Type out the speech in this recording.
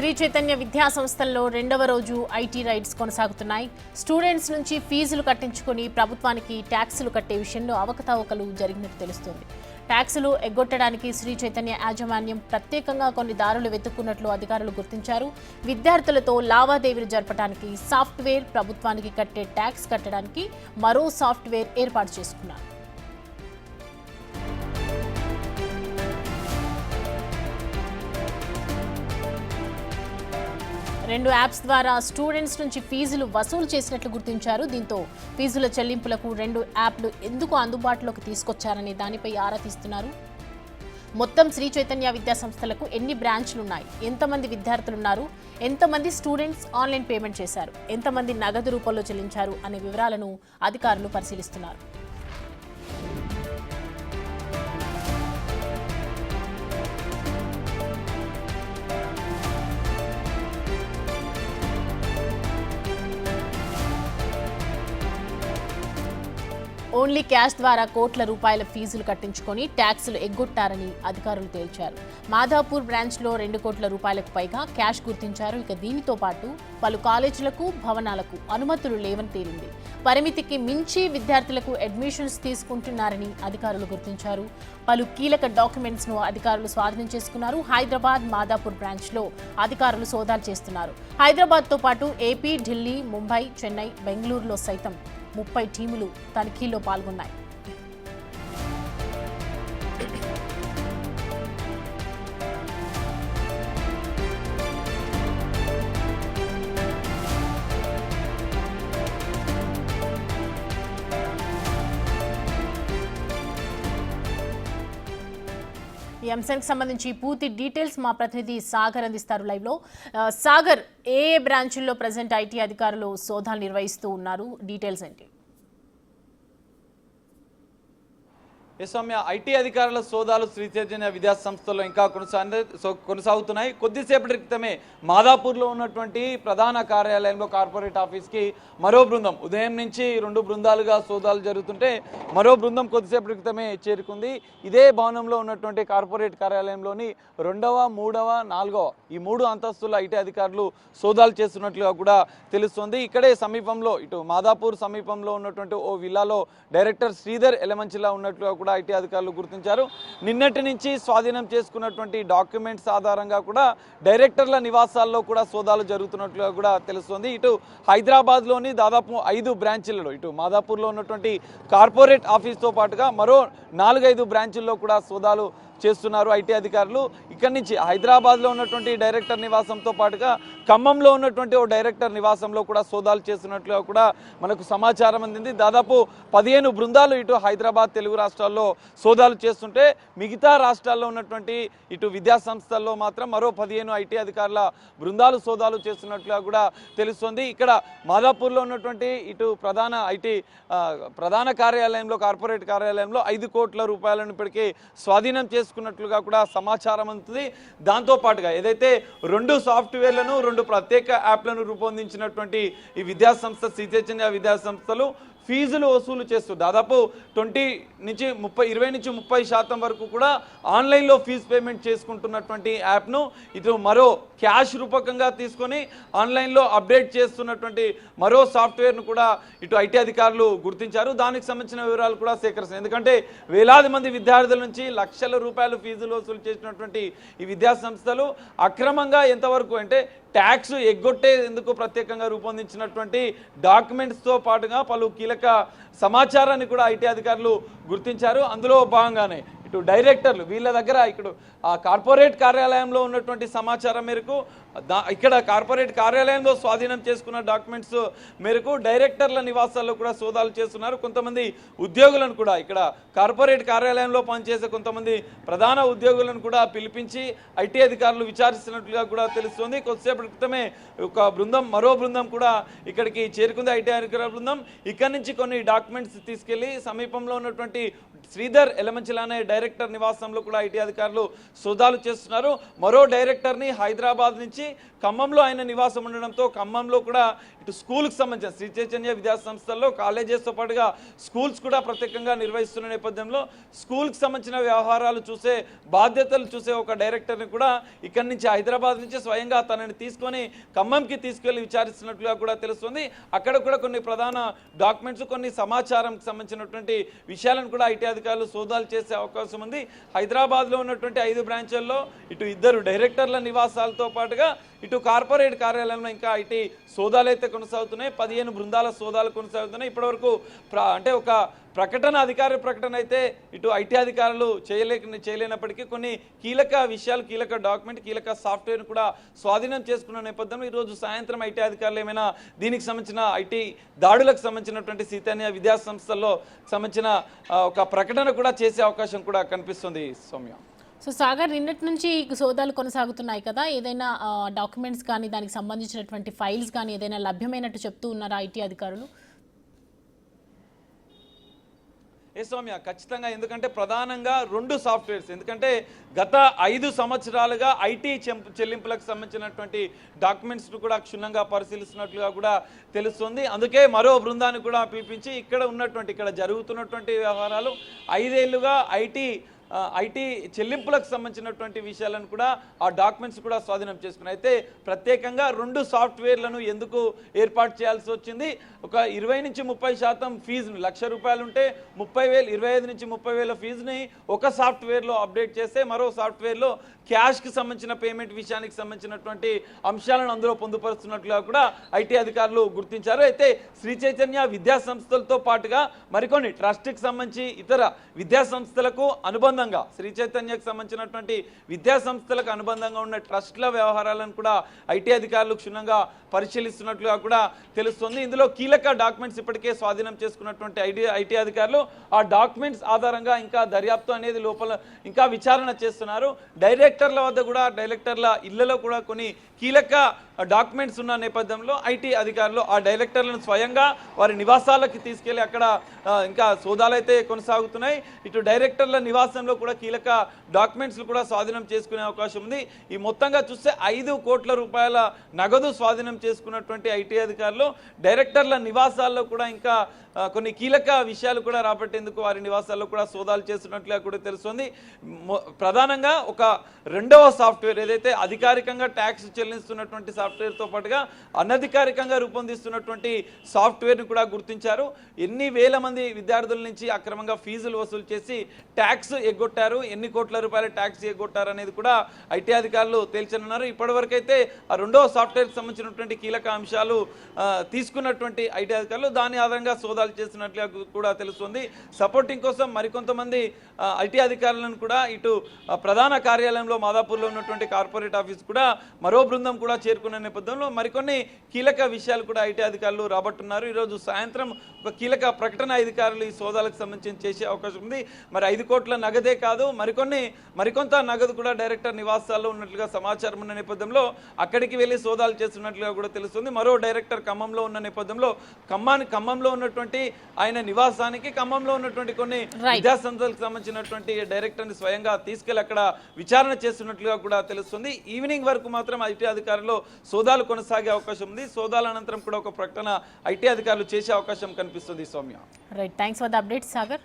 శ్రీ చైతన్య విద్యా సంస్థల్లో రెండవ రోజు ఐటీ రైడ్స్ కొనసాగుతున్నాయి. స్టూడెంట్స్ నుంచి ఫీజులు కట్టించుకొని ప్రభుత్వానికి ట్యాక్సులు కట్టే విషయంలో అవకతవకలు జరిగినట్టు తెలుస్తోంది. ట్యాక్సులు ఎగ్గొట్టడానికి శ్రీ చైతన్య యాజమాన్యం ప్రత్యేకంగా కొన్ని దారులు వెతుక్కున్నట్లు అధికారులు గుర్తించారు. విద్యార్థులతో లావాదేవీలు జరపడానికి సాఫ్ట్వేర్, ప్రభుత్వానికి కట్టే ట్యాక్స్ కట్టడానికి మరో సాఫ్ట్వేర్ ఏర్పాటు చేసుకున్నారు. రెండు యాప్స్ ద్వారా స్టూడెంట్స్ నుంచి ఫీజులు వసూలు చేసినట్లు గుర్తించారు. దీంతో ఫీజుల చెల్లింపులకు రెండు యాప్లు ఎందుకు అందుబాటులోకి తీసుకొచ్చారనే దానిపై ఆరా తీస్తున్నారు. మొత్తం శ్రీ చైతన్య విద్యా సంస్థలకు ఎన్ని బ్రాంచ్లున్నాయి, ఎంతమంది విద్యార్థులున్నారు, ఎంతమంది స్టూడెంట్స్ ఆన్లైన్ పేమెంట్ చేశారు, ఎంతమంది నగదు రూపంలో చెల్లించారు అనే వివరాలను అధికారులు పరిశీలిస్తున్నారు. ఓన్లీ క్యాష్ ద్వారా కోట్ల రూపాయల ఫీజులు కట్టించుకొని ట్యాక్సులు ఎగ్గొట్టారని అధికారులు తేల్చారు. మాధాపూర్ బ్రాంచ్లో 2 కోట్ల రూపాయలకు పైగా క్యాష్ గుర్తించారు. ఇక దీనితో పాటు పలు కాలేజీలకు, భవనాలకు అనుమతులు లేవని తేలింది. పరిమితికి మించి విద్యార్థులకు అడ్మిషన్స్ తీసుకుంటున్నారని అధికారులు గుర్తించారు. పలు కీలక డాక్యుమెంట్స్ను అధికారులు స్వాధీనం చేసుకున్నారు. హైదరాబాద్, మాధాపూర్ బ్రాంచ్లో అధికారులు సోదాలు చేస్తున్నారు. హైదరాబాద్తో పాటు ఏపీ, ఢిల్లీ, ముంబై, చెన్నై, బెంగళూరులో సైతం 30 టీములు తనిఖీల్లో పాల్గొన్నాయి. ఈ అంశానికి సంబంధించి పూర్తి డీటెయిల్స్ మా ప్రతినిధి సాగర్ అందిస్తారు లైవ్ లో. సాగర్, ఏ బ్రాంచ్ల్లో ప్రజెంట్ ఐటీ అధికారులు సోదాలు నిర్వహిస్తూ ఉన్నారు, డీటెయిల్స్ ఏంటి? సౌమ్య, ఐటీ అధికారుల సోదాలు శ్రీ చైతన్య విద్యా సంస్థల్లో ఇంకా కొనసాగుతున్నాయి. కొద్దిసేపటి క్రితమే మాదాపూర్లో ఉన్నటువంటి ప్రధాన కార్యాలయంలో కార్పొరేట్ ఆఫీస్కి మరో బృందం, ఉదయం నుంచి 2 బృందాలుగా సోదాలు జరుగుతుంటే మరో బృందం కొద్దిసేపటి క్రితమే చేరుకుంది. ఇదే భవనంలో ఉన్నటువంటి కార్పొరేట్ కార్యాలయంలోని 2వ, 3వ, 4వ ఈ 3 అంతస్తుల ఐటీ అధికారులు సోదాలు చేస్తున్నట్లుగా కూడా తెలుస్తోంది. ఇక్కడే సమీపంలో, ఇటు మాదాపూర్ సమీపంలో ఉన్నటువంటి ఓ విల్లాలో డైరెక్టర్ శ్రీధర్ ఎలమంచిలా ఉన్నట్లుగా కూడా ఐటీ అధికారులు గుర్తించారు. నిన్నటి నుంచి స్వాధీనం చేసుకున్నటువంటి డాక్యుమెంట్స్ ఆధారంగా కూడా డైరెక్టర్ల నివాసాల్లో కూడా సోదాలు జరుగుతున్నట్లుగా కూడా తెలుస్తోంది. ఇటు హైదరాబాద్లోని దాదాపు 5 బ్రాంచీలలో, ఇటు మాదాపూర్లో ఉన్నటువంటి కార్పొరేట్ ఆఫీస్తో పాటుగా మరో 4-5 బ్రాంచుల్లో కూడా సోదాలు చేస్తున్నారు ఐటీ అధికారులు. ఇక్కడి నుంచి హైదరాబాద్లో ఉన్నటువంటి డైరెక్టర్ నివాసంతో పాటుగా ఖమ్మంలో ఉన్నటువంటి ఓ డైరెక్టర్ నివాసంలో కూడా సోదాలు చేస్తున్నట్లుగా కూడా మనకు సమాచారం అందింది. దాదాపు 15 బృందాలు ఇటు హైదరాబాద్, తెలుగు రాష్ట్రాల్లో సోదాలు చేస్తుంటే మిగతా రాష్ట్రాల్లో ఉన్నటువంటి ఇటు విద్యా సంస్థల్లో మాత్రం మరో 15 ఐటీ అధికారుల బృందాలు సోదాలు చేస్తున్నట్లుగా కూడా తెలుస్తోంది. ఇక్కడ మాదాపూర్లో ఉన్నటువంటి ఇటు ప్రధాన కార్యాలయంలో, కార్పొరేట్ కార్యాలయంలో 5 కోట్ల రూపాయలను ఇప్పటికీ స్వాధీనం చేసుకున్నట్లుగా కూడా సమాచారం అందుతుంది. దాంతో పాటుగా ఏదైతే 2 సాఫ్ట్వేర్లను, 2 ప్రత్యేక యాప్లను రూపొందించినటువంటి ఈ విద్యా సంస్థ శ్రీ చైతన్య విద్యా సంస్థలు ఫీజులు వసూలు చేస్తూ దాదాపు 20 నుంచి 30% వరకు కూడా ఆన్లైన్లో ఫీజు పేమెంట్ చేసుకుంటున్నటువంటి యాప్ను ఇటు మరో క్యాష్ రూపకంగా తీసుకొని ఆన్లైన్లో అప్డేట్ చేస్తున్నటువంటి మరో సాఫ్ట్వేర్ను కూడా ఇటు ఐటీ అధికారులు గుర్తించారు. దానికి సంబంధించిన వివరాలు కూడా సేకరిస్తారు. ఎందుకంటే వేలాది మంది విద్యార్థుల నుంచి లక్షల రూపాయలు ఫీజులు వసూలు చేసినటువంటి ఈ విద్యా సంస్థలు అక్రమంగా ఎంతవరకు అంటే ట్యాక్స్ ఎగ్గొట్టేందుకు ప్రత్యేకంగా రూపొందించినటువంటి డాక్యుమెంట్స్తో పాటుగా పలు కీలక సమాచారాన్ని కూడా ఐటీ అధికారులు గుర్తించారు. అందులో భాగంగానే ఇటు డైరెక్టర్లు వీళ్ళ దగ్గర ఇక్కడ కార్పొరేట్ కార్యాలయంలో ఉన్నటువంటి సమాచారం మేరకు, ఇక్కడ కార్పొరేట్ కార్యాలయంలో స్వాధీనం చేసుకున్న డాక్యుమెంట్స్ మేరకు డైరెక్టర్ల నివాసాల్లో కూడా సోదాలు చేస్తున్నారు. కొంతమంది ఉద్యోగులను కూడా, ఇక్కడ కార్పొరేట్ కార్యాలయంలో పనిచేసే కొంతమంది ప్రధాన ఉద్యోగులను కూడా పిలిపించి ఐటీ అధికారులు విచారిస్తున్నట్లుగా కూడా తెలుస్తుంది. కొద్దిసేపటి క్రితమే మరో బృందం కూడా ఇక్కడికి చేరుకుంది ఐటీ అధికారుల బృందం. ఇక్కడి నుంచి కొన్ని డాక్యుమెంట్స్ తీసుకెళ్లి సమీపంలో ఉన్నటువంటి శ్రీధర్ ఎలమంచిలా అనే డైరెక్టర్ నివాసంలో కూడా ఐటీ అధికారులు సోదాలు చేస్తున్నారు. మరో డైరెక్టర్ని హైదరాబాద్ నుంచి ఖమ్మంలో ఆయన నివాసం ఉండడంతో ఖమ్మంలో కూడా ఇటు స్కూల్కి సంబంధించిన శ్రీ చైతన్య విద్యా సంస్థల్లో కాలేజెస్తో పాటుగా స్కూల్స్ కూడా ప్రత్యేకంగా నిర్వహిస్తున్న నేపథ్యంలో స్కూల్కి సంబంధించిన వ్యవహారాలు చూసే బాధ్యతలు చూసే ఒక డైరెక్టర్ని కూడా ఇక్కడి నుంచి హైదరాబాద్ నుంచి స్వయంగా తనని తీసుకొని ఖమ్మంకి తీసుకెళ్లి విచారిస్తున్నట్లుగా కూడా తెలుస్తుంది. అక్కడ కూడా కొన్ని ప్రధాన డాక్యుమెంట్స్ కొన్ని సమాచారంకి సంబంధించినటువంటి విషయాలను కూడా ఐటీ అధికారులు సోదాలు చేసే అవకాశం ఉంది. హైదరాబాద్లో ఉన్నటువంటి 5 బ్రాంచ్ల్లో ఇటు 2 డైరెక్టర్ల నివాసాలతో పాటుగా ఇటు కార్పొరేట్ కార్యాలయంలో ఇంకా ఐటీ సోదాలు అయితే కొనసాగుతున్నాయి. 15 బృందాల సోదాలు కొనసాగుతున్నాయి. ఇప్పటివరకు అంటే ఒక ప్రకటన అధికారిక ప్రకటన అయితే ఇటు ఐటీ అధికారులు చేయలేనప్పటికీ కొన్ని కీలక విషయాలు, కీలక డాక్యుమెంట్, కీలక సాఫ్ట్వేర్ కూడా స్వాధీనం చేసుకున్న నేపథ్యంలో ఈరోజు సాయంత్రం ఐటీ అధికారులు ఏమైనా దీనికి సంబంధించిన ఐటీ దాడులకు సంబంధించినటువంటి చైతన్య విద్యా సంస్థల్లో సంబంధించిన ఒక ప్రకటన కూడా చేసే అవకాశం కూడా కనిపిస్తుంది. సౌమ్య, సో సాగర్, నిన్నటి నుంచి సోదాలు కొనసాగుతున్నాయి కదా, ఏదైనా డాక్యుమెంట్స్ కానీ దానికి సంబంధించినటువంటి ఫైల్స్ కానీ ఏదైనా లభ్యమైనట్టు చెప్తూ ఉన్నారా ఐటీ అధికారులు? ఏ సౌమ్య, ఖచ్చితంగా. ఎందుకంటే ప్రధానంగా 2 సాఫ్ట్వేర్స్, ఎందుకంటే గత 5 సంవత్సరాలుగా ఐటీ చెల్లింపులకు సంబంధించినటువంటి డాక్యుమెంట్స్ను కూడా క్షుణ్ణంగా పరిశీలిస్తున్నట్లుగా కూడా తెలుస్తుంది. అందుకే మరో బృందాన్ని కూడా పిలిపించి ఇక్కడ జరుగుతున్నటువంటి వ్యవహారాలు 5 ఏళ్లుగా ఐటీ చెల్లింపులకు సంబంధించినటువంటి విషయాలను కూడా ఆ డాక్యుమెంట్స్ కూడా స్వాధీనం చేసుకున్నాయి. అయితే ప్రత్యేకంగా 2 సాఫ్ట్వేర్లను ఎందుకు ఏర్పాటు చేయాల్సి వచ్చింది? ఒక 20 నుంచి 30% ఫీజును, ₹1,00,000 ఉంటే 30,000, 25 నుంచి 30,000 ఫీజుని ఒక సాఫ్ట్వేర్లో అప్డేట్ చేస్తే మరో సాఫ్ట్వేర్లో క్యాష్కి సంబంధించిన పేమెంట్ విషయానికి సంబంధించినటువంటి అంశాలను అందులో పొందుపరుస్తున్నట్లుగా కూడా ఐటీ అధికారులు గుర్తించారు. అయితే శ్రీ చైతన్య విద్యా సంస్థలతో పాటుగా మరికొన్ని ట్రస్ట్కి సంబంధించి ఇతర విద్యా సంస్థలకు అనుబంధంగా, శ్రీ చైతన్యకు సంబంధించినటువంటి విద్యా సంస్థలకు అనుబంధంగా ఉన్న ట్రస్ట్ల వ్యవహారాలను కూడా ఐటీ అధికారులు క్షుణ్ణంగా పరిశీలిస్తున్నట్లుగా కూడా తెలుస్తుంది. ఇందులో కీలక డాక్యుమెంట్స్ ఇప్పటికే స్వాధీనం చేసుకున్నటువంటి ఐటీ అధికారులు ఆ డాక్యుమెంట్స్ ఆధారంగా ఇంకా దర్యాప్తు అనేది లోపల ఇంకా విచారణ చేస్తున్నారు. డైరెక్టర్ల వద్ద కూడా, డైరెక్టర్ల ఇళ్లలో కూడా కొన్ని కీలక డాక్యుమెంట్స్ ఉన్న నేపథ్యంలో ఐటీ అధికారులు ఆ డైరెక్టర్లను స్వయంగా వారి నివాసాలకు తీసుకెళ్లి అక్కడ ఇంకా సోదాలు అయితే కొనసాగుతున్నాయి. ఇటు డైరెక్టర్ల నివాసంలో కూడా కీలక డాక్యుమెంట్స్ కూడా స్వాధీనం చేసుకునే అవకాశం ఉంది. ఈ మొత్తంగా చూస్తే 5 కోట్ల రూపాయల నగదు స్వాధీనం చేసుకున్నటువంటి ఐటీ అధికారులు డైరెక్టర్ల నివాసాల్లో కూడా ఇంకా కొన్ని కీలక విషయాలు కూడా రాబట్టేందుకు వారి నివాసాల్లో కూడా సోదాలు చేస్తున్నట్లుగా కూడా తెలుస్తుంది. ప్రధానంగా ఒక 2వ సాఫ్ట్వేర్ ఏదైతే అధికారికంగా ట్యాక్స్ చెల్లిస్తున్నటువంటి సాఫ్ట్వేర్తో పాటుగా అనధికారికంగా రూపొందిస్తున్నటువంటి సాఫ్ట్వేర్ని కూడా గుర్తించారు. ఎన్ని వేల మంది విద్యార్థుల నుంచి అక్రమంగా ఫీజులు వసూలు చేసి ట్యాక్స్ ఎగ్గొట్టారు, ఎన్ని కోట్ల రూపాయల ట్యాక్స్ ఎగ్గొట్టారు అనేది కూడా ఐటీ అధికారులు తేల్చనున్నారు. ఇప్పటివరకైతే ఆ 2వ సాఫ్ట్వేర్కి సంబంధించినటువంటి కీలక అంశాలు తీసుకున్నటువంటి ఐటీ అధికారులు దాని ఆధారంగా సోదాలు చేస్తున్నట్లుగా కూడా తెలుస్తుంది. సపోర్టింగ్ కోసం మరికొంతమంది ఐటీ అధికారులను కూడా ఇటు ప్రధాన కార్యాలయంలో మాదాపూర్లో ఉన్నటువంటి కార్పొరేట్ ఆఫీస్ కూడా మరో బృందం కూడా చేరుకున్న నేపథ్యంలో మరికొన్ని కీలక విషయాలు కూడా ఐటీ అధికారులు రాబట్టున్నారు. ఈరోజు సాయంత్రం ఒక కీలక ప్రకటన అధికారులు ఈ సోదాలకు సంబంధించి చేసే అవకాశం ఉంది. మరి 5 కోట్ల నగదే కాదు, మరికొంత నగదు కూడా డైరెక్టర్ నివాసాల్లో ఉన్నట్లుగా సమాచారం ఉన్న నేపథ్యంలో అక్కడికి వెళ్ళి సోదాలు చేస్తున్నట్లుగా కూడా తెలుస్తుంది. మరో డైరెక్టర్ ఖమ్మంలో ఉన్న నేపథ్యంలో ఖమ్మంలో ఉన్నటువంటి ఆయన నివాసానికి ఖమ్మంలో ఉన్నటువంటి కొన్ని విద్యా సంస్థలకు సంబంధించినటువంటి డైరెక్టర్ని స్వయంగా తీసుకెళ్లి అక్కడ విచారణ చేస్తున్నట్లుగా కూడా తెలుస్తుంది. ఈవినింగ్ వరకు మాత్రం ఐటీ అధికారులు సోదాలు కొనసాగే అవకాశం ఉంది. సోదాల అనంతరం కూడా ఒక ప్రకటన ఐటీ అధికారులు చేసే అవకాశం కనిపిస్తుంది. Soumya, right, thanks for the update Sagar.